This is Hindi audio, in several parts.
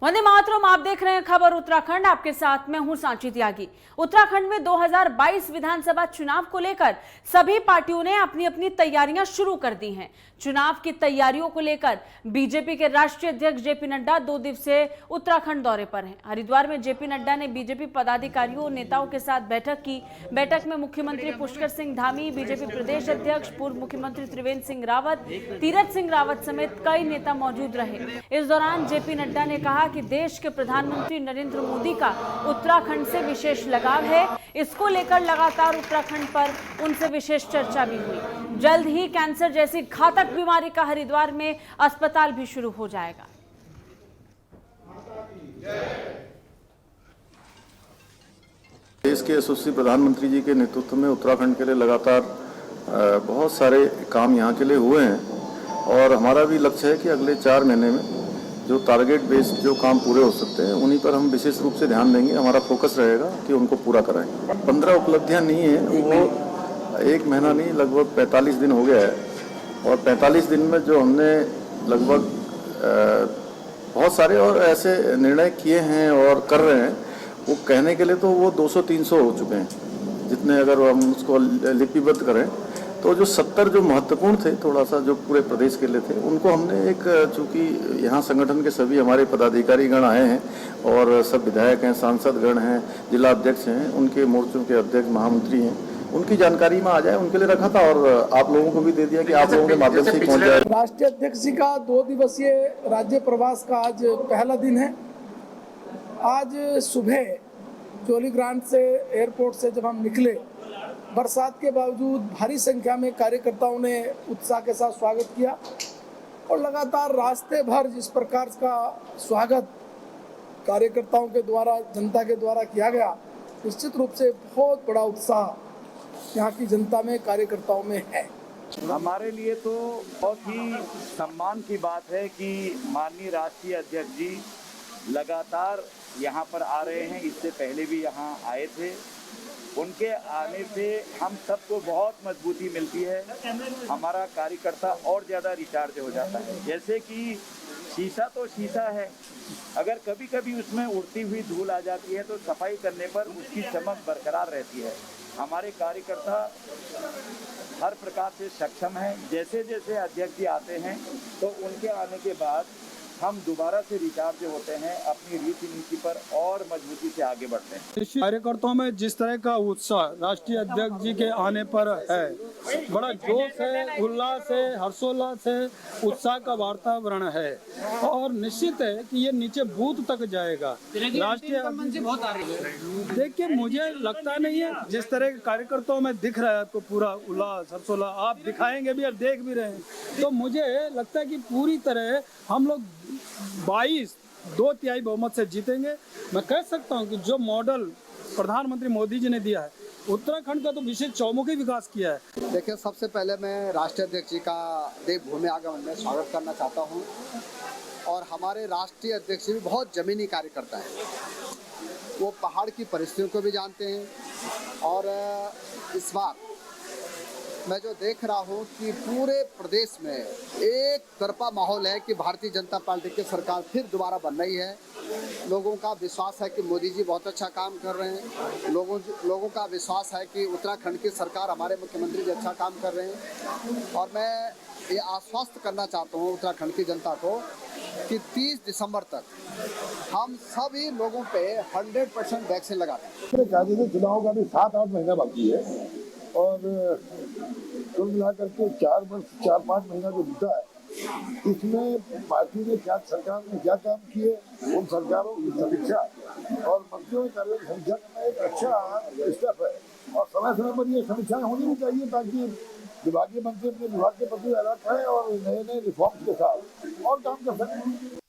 वंदे मातरम, आप देख रहे हैं खबर उत्तराखंड। आपके साथ मैं हूं सांची त्यागी। उत्तराखंड में 2022 विधानसभा चुनाव को लेकर सभी पार्टियों ने अपनी अपनी तैयारियां शुरू कर दी हैं। चुनाव की तैयारियों को लेकर बीजेपी के राष्ट्रीय अध्यक्ष जेपी नड्डा 2 दिवसीय उत्तराखंड दौरे पर हैं। हरिद्वार में जेपी नड्डा ने बीजेपी पदाधिकारियों और नेताओं के साथ बैठक की। बैठक में मुख्यमंत्री पुष्कर सिंह धामी, बीजेपी प्रदेश अध्यक्ष पूर्व मुख्यमंत्री त्रिवेंद्र सिंह रावत, तीरथ सिंह रावत समेत कई नेता मौजूद रहे। इस दौरान जेपी नड्डा ने कहा कि देश के प्रधानमंत्री नरेंद्र मोदी का उत्तराखंड से विशेष लगाव है। इसको लेकर लगातार उत्तराखंड पर उनसे विशेष चर्चा भी हुई। जल्द ही कैंसर जैसी घातक बीमारी का हरिद्वार में अस्पताल भी शुरू हो जाएगा। देश के यशस्वी प्रधानमंत्री जी के नेतृत्व में उत्तराखंड के लिए लगातार बहुत सारे काम यहाँ के लिए हुए हैं और हमारा भी लक्ष्य है कि अगले 4 महीने में जो टारगेट बेस्ड जो काम पूरे हो सकते हैं उन्हीं पर हम विशेष रूप से ध्यान देंगे। हमारा फोकस रहेगा कि उनको पूरा कराएं। 15 उपलब्धियां नहीं है, वो 1 महीना नहीं, लगभग 45 दिन हो गया है और 45 दिन में जो हमने लगभग बहुत सारे और ऐसे निर्णय किए हैं और कर रहे हैं, वो कहने के लिए तो वो 200-300 हो चुके हैं। जितने अगर हम उसको लिपिबद्ध करें तो जो 70 जो महत्वपूर्ण थे, थोड़ा सा जो पूरे प्रदेश के लिए थे, उनको हमने एक, चूँकि यहाँ संगठन के सभी हमारे पदाधिकारी गण आए हैं और सब विधायक हैं, सांसद गण हैं, जिला अध्यक्ष हैं, उनके मोर्चों के अध्यक्ष महामंत्री हैं, उनकी जानकारी में आ जाए उनके लिए रखा था और आप लोगों को भी दे दिया कि आप लोगों के माध्यम से पहुँच जाए। राष्ट्रीय अध्यक्ष जी का 2 दिवसीय राज्य प्रवास का आज पहला दिन है। आज सुबह जौलीग्रांट से एयरपोर्ट से जब हम निकले, बरसात के बावजूद भारी संख्या में कार्यकर्ताओं ने उत्साह के साथ स्वागत किया और लगातार रास्ते भर जिस प्रकार का स्वागत कार्यकर्ताओं के द्वारा, जनता के द्वारा किया गया, निश्चित रूप से बहुत बड़ा उत्साह यहाँ की जनता में, कार्यकर्ताओं में है। हमारे लिए तो बहुत ही सम्मान की बात है कि माननीय राष्ट्रीय अध्यक्ष जी लगातार यहाँ पर आ रहे हैं। इससे पहले भी यहाँ आए थे। उनके आने से हम सबको बहुत मजबूती मिलती है। हमारा कार्यकर्ता और ज़्यादा रिचार्ज हो जाता है। जैसे कि शीशा तो शीशा है, अगर कभी कभी उसमें उड़ती हुई धूल आ जाती है तो सफाई करने पर उसकी चमक बरकरार रहती है। हमारे कार्यकर्ता हर प्रकार से सक्षम हैं। जैसे जैसे अध्यक्ष जी आते हैं तो उनके आने के बाद हम दोबारा से रिचार्ज होते हैं, अपनी रीति नीति पर और मजबूती से आगे बढ़ते हैं। कार्यकर्ताओं में जिस तरह का उत्साह राष्ट्रीय अध्यक्ष जी के आने पर है, बड़ा जोश है, उल्लास है, हर्षोल्लास है, उत्साह का वातावरण है और निश्चित है कि ये नीचे बूथ तक जाएगा। राष्ट्रीय देखिए, मुझे लगता नहीं है, जिस तरह के कार्यकर्ताओं में दिख रहा है आपको पूरा उल्लास, हर्षोल्लास, आप दिखाएंगे भी और देख भी रहे हैं, तो मुझे लगता है कि पूरी तरह हम लोग 2/3 बहुमत से जीतेंगे। मैं कह सकता हूं कि जो मॉडल प्रधानमंत्री मोदी जी ने दिया है, उत्तराखंड का तो विशेष चौमुखी विकास किया है। देखिए, सबसे पहले मैं राष्ट्रीय अध्यक्ष जी का देवभूमि आगमन में स्वागत करना चाहता हूं और हमारे राष्ट्रीय अध्यक्ष भी बहुत जमीनी कार्यकर्ता हैं। वो पहाड़ की परिस्थितियों को भी जानते हैं और इस बार मैं जो देख रहा हूँ कि पूरे प्रदेश में एक तरफा माहौल है कि भारतीय जनता पार्टी की सरकार फिर दोबारा बन रही है। लोगों का विश्वास है कि मोदी जी बहुत अच्छा काम कर रहे हैं। लोगों का विश्वास है कि उत्तराखंड की सरकार, हमारे मुख्यमंत्री जी अच्छा काम कर रहे हैं और मैं ये आश्वस्त करना चाहता हूँ उत्तराखंड की जनता को कि 30 दिसंबर तक हम सभी लोगों पे 100% वैक्सीन लगा दें। चुनाव का भी 7-8 महीना बाकी है और कुल मिला करके 4-5 महीना जो बीता है, इसमें पार्टी ने सरकार ने क्या काम किए, उन सरकारों की समीक्षा और मंत्रियों के कार्यों की समीक्षा करना एक अच्छा स्टेप है और समय समय पर ये समीक्षाएं होनी भी चाहिए ताकि विभागीय मंत्री अपने विभाग के प्रति अलर्ट रहे और नए रिफॉर्म्स के साथ और काम कर सकें।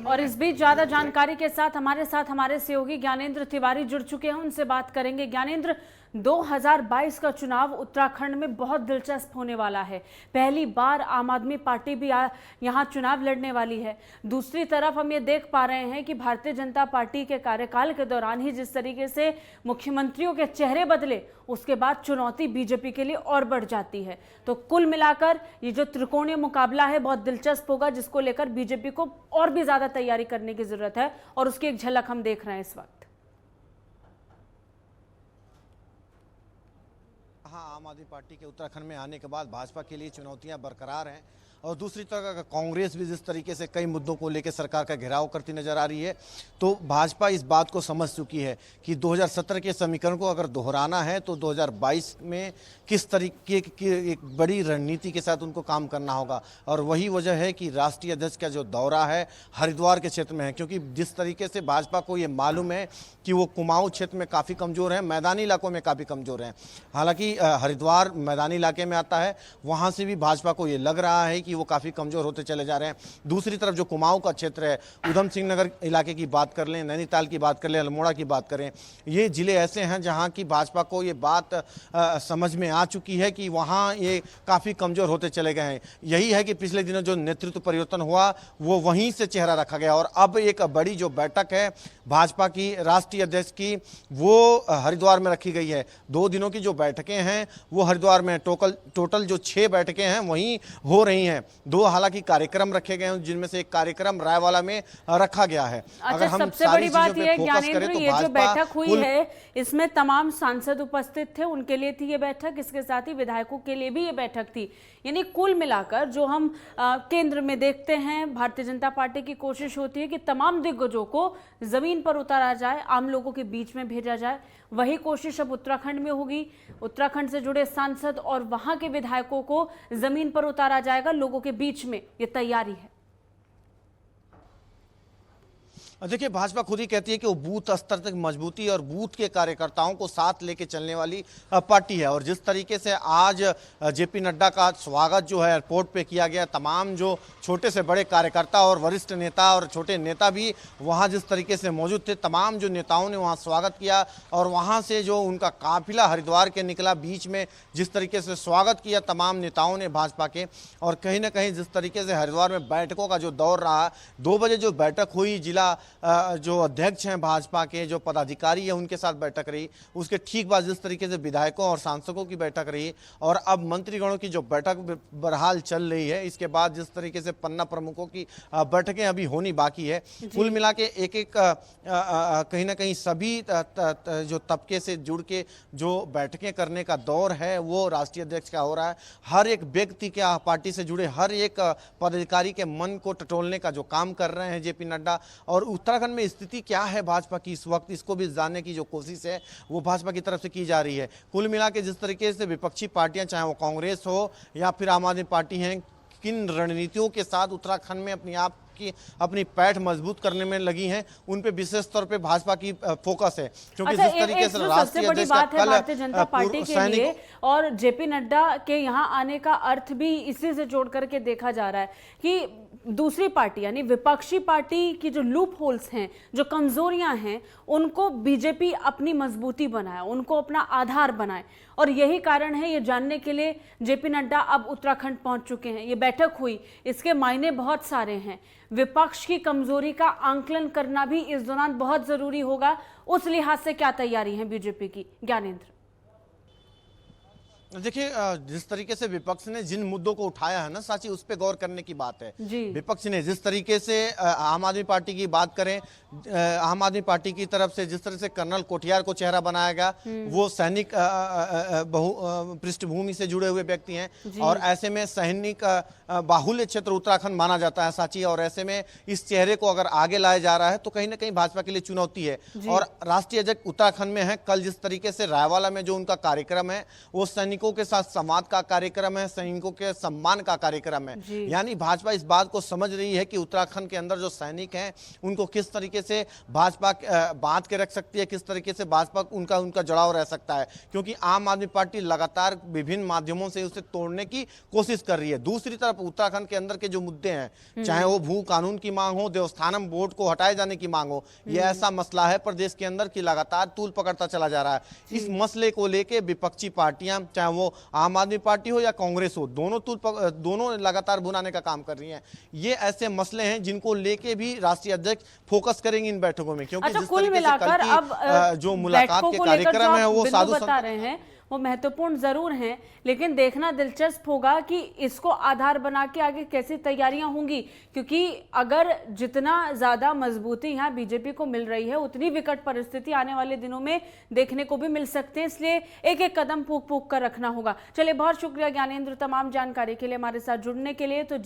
और इस बीच ज्यादा जानकारी के साथ हमारे सहयोगी ज्ञानेंद्र तिवारी जुड़ चुके हैं, उनसे बात करेंगे। ज्ञानेंद्र, 2022 का चुनाव उत्तराखंड में बहुत दिलचस्प होने वाला है। पहली बार आम आदमी पार्टी भी यहाँ चुनाव लड़ने वाली है। दूसरी तरफ हम ये देख पा रहे हैं कि भारतीय जनता पार्टी के कार्यकाल के दौरान ही जिस तरीके से मुख्यमंत्रियों के चेहरे बदले, उसके बाद चुनौती बीजेपी के लिए और बढ़ जाती है। तो कुल मिलाकर ये जो त्रिकोणीय मुकाबला है बहुत दिलचस्प होगा, जिसको लेकर बीजेपी को और भी ज्यादा तैयारी करने की जरूरत है और उसकी एक झलक हम देख रहे हैं इस वक्त। हाँ, आम आदमी पार्टी के उत्तराखंड में आने के बाद भाजपा के लिए चुनौतियां बरकरार हैं और दूसरी तरफ कांग्रेस भी जिस तरीके से कई मुद्दों को लेकर सरकार का घेराव करती नजर आ रही है, तो भाजपा इस बात को समझ चुकी है कि 2017 के समीकरण को अगर दोहराना है तो 2022 में किस तरीके की एक बड़ी रणनीति के साथ उनको काम करना होगा। और वही वजह है कि राष्ट्रीय अध्यक्ष का जो दौरा है हरिद्वार के क्षेत्र में है, क्योंकि जिस तरीके से भाजपा को ये मालूम है कि वो कुमाऊं क्षेत्र में काफ़ी कमज़ोर हैं, मैदानी इलाकों में काफ़ी कमज़ोर हैं। हालांकि हरिद्वार मैदानी इलाके में आता है, वहाँ से भी भाजपा को ये लग रहा है कि वो काफ़ी कमज़ोर होते चले जा रहे हैं। दूसरी तरफ जो कुमाऊं का क्षेत्र है, उधम सिंह नगर इलाके की बात कर लें, नैनीताल की बात कर लें, अल्मोड़ा की बात करें, ये ज़िले ऐसे हैं जहाँ की भाजपा को ये बात समझ में आ चुकी है कि वहाँ ये काफ़ी कमज़ोर होते चले गए हैं। यही है कि पिछले दिनों जो नेतृत्व परिवर्तन हुआ वो वहीं से चेहरा रखा गया और अब एक बड़ी जो बैठक है भाजपा की राष्ट्रीय अध्यक्ष की, वो हरिद्वार में रखी गई है। 2 दिनों की जो बैठकें हैं वो हरिद्वार में टोटल जो 6 बैठकें हैं वहीं हो रही हैं। 2 हालांकि कार्यक्रम रखे गए हैं, जिनमें से एक कार्यक्रम रायवाला में रखा गया है। अच्छा, सबसे बड़ी बात यह ज्ञानेंद्र, ये जो बैठक हुई है इसमें तमाम सांसद उपस्थित थे, उनके लिए थी ये बैठक, इसके साथ ही विधायकों के लिए भी ये बैठक थी। यानी कुल मिलाकर जो हम केंद्र में देखते हैं, भारतीय जनता पार्टी की कोशिश होती है कि तमाम दिग्गजों को जमीन पर उतारा जाए, आम लोगों के बीच में भेजा जाए। वही कोशिश अब उत्तराखंड में होगी। उत्तराखंड से जुड़े सांसद और वहां के विधायकों को जमीन पर उतारा जाएगा, लोगों के बीच में ये तैयारी है। देखिए, भाजपा खुद ही कहती है कि वो बूथ स्तर तक मजबूती और बूथ के कार्यकर्ताओं को साथ लेके चलने वाली पार्टी है। और जिस तरीके से आज जेपी नड्डा का स्वागत जो है एयरपोर्ट पे किया गया, तमाम जो छोटे से बड़े कार्यकर्ता और वरिष्ठ नेता और छोटे नेता भी वहाँ जिस तरीके से मौजूद थे, तमाम जो नेताओं ने वहाँ स्वागत किया और वहाँ से जो उनका काफिला हरिद्वार के निकला, बीच में जिस तरीके से स्वागत किया तमाम नेताओं ने भाजपा के। और कहीं ना कहीं जिस तरीके से हरिद्वार में बैठकों का जो दौर रहा, 2 बजे जो बैठक हुई, जिला जो अध्यक्ष हैं भाजपा के, जो पदाधिकारी है उनके साथ बैठक रही, उसके ठीक बाद जिस तरीके से विधायकों और सांसदों की बैठक रही और अब मंत्रीगणों की जो बैठक बहरहाल चल रही है, इसके बाद जिस तरीके से पन्ना प्रमुखों की बैठकें अभी होनी बाकी है। कुल मिला के एक कहीं ना कहीं सभी जो तबके से जुड़ के जो बैठकें करने का दौर है वो राष्ट्रीय अध्यक्ष का हो रहा है। हर एक व्यक्ति के पार्टी से जुड़े हर एक पदाधिकारी के मन को टटोलने का जो काम कर रहे हैं जेपी नड्डा। और उत्तराखंड में स्थिति क्या है भाजपा की इस वक्त, इसको भी जानने की जो कोशिश है वो भाजपा की तरफ से की जा रही है। कुल मिला के जिस तरीके से विपक्षी पार्टियां, चाहे वो कांग्रेस हो या फिर आम आदमी पार्टी हैं, किन रणनीतियों के साथ उत्तराखंड में अपनी पैठ मजबूत करने में लगी हैं, उन पे विशेष तौर पे भाजपा की फोकस है। क्योंकि जिस तरीके से राष्ट्रीय अध्यक्ष का कल भारतीय जनता पार्टी के लिए और जेपी नड्डा के यहाँ आने का अर्थ भी इसी से जोड़ करके देखा जा रहा है कि दूसरी पार्टी यानी विपक्षी पार्टी की जो लूप होल्स हैं, जो कमजोरियां हैं, उनको बीजेपी अपनी मजबूती बनाए, उनको अपना आधार बनाए। और यही कारण है ये जानने के लिए जेपी नड्डा अब उत्तराखंड पहुंच चुके हैं। ये बैठक हुई, इसके मायने बहुत सारे हैं। विपक्ष की कमजोरी का आंकलन करना भी इस दौरान बहुत जरूरी होगा। उस लिहाज से क्या तैयारी है बीजेपी की, ज्ञानेंद्र? देखिए, जिस तरीके से विपक्ष ने जिन मुद्दों को उठाया है ना साची, उस पे गौर करने की बात है। विपक्ष ने जिस तरीके से आम आदमी पार्टी की बात करें, आम आदमी पार्टी की तरफ से जिस तरह से कर्नल कोठियार को चेहरा बनाया गया, वो सैनिक पृष्ठभूमि से जुड़े हुए व्यक्ति हैं और ऐसे में सैनिक बाहुल्य क्षेत्र उत्तराखंड माना जाता है साची। और ऐसे में इस चेहरे को अगर आगे लाया जा रहा है तो कहीं ना कहीं भाजपा के लिए चुनौती है। और राष्ट्रीय अध्यक्ष उत्तराखंड में है, कल जिस तरीके से रायवाला में जो उनका कार्यक्रम है वो सैनिक सैनिकों के साथ संवाद का कार्यक्रम है, सैनिकों के सम्मान का कार्यक्रम है। यानी भाजपा इस बात को समझ रही है कि उत्तराखंड के अंदर जो सैनिक हैं उनको किस तरीके से भाजपा बांध के रख सकती है, किस तरीके से भाजपा उनका जुड़ाव रह सकता है, क्योंकि आम आदमी पार्टी लगातार विभिन्न माध्यमों से उसे तोड़ने की कोशिश कर रही है। दूसरी तरफ उत्तराखंड के अंदर के जो मुद्दे हैं, चाहे वो भू कानून की मांग हो, देवस्थानम बोर्ड को हटाए जाने की मांग हो, यह ऐसा मसला है प्रदेश के अंदर की लगातार तूल पकड़ता चला जा रहा है। इस मसले को लेके विपक्षी पार्टियां, चाहे वो आम आदमी पार्टी हो या कांग्रेस हो, दोनों लगातार भुनाने का काम कर रही हैं। ये ऐसे मसले हैं जिनको लेके भी राष्ट्रीय अध्यक्ष फोकस करेंगे इन बैठकों में, क्योंकि अच्छा, जिस कुल तरीके से मिलाकर कल अब की जो मुलाकात के कार्यक्रम है वो साधु बता रहे हैं वो महत्वपूर्ण जरूर हैं, लेकिन देखना दिलचस्प होगा कि इसको आधार बना के आगे कैसी तैयारियां होंगी, क्योंकि अगर जितना ज्यादा मजबूती यहाँ बीजेपी को मिल रही है उतनी विकट परिस्थिति आने वाले दिनों में देखने को भी मिल सकते हैं। इसलिए एक एक कदम फूक फूक कर रखना होगा। चलिए, बहुत शुक्रिया ज्ञानेंद्र तमाम जानकारी के लिए हमारे साथ जुड़ने के लिए। तो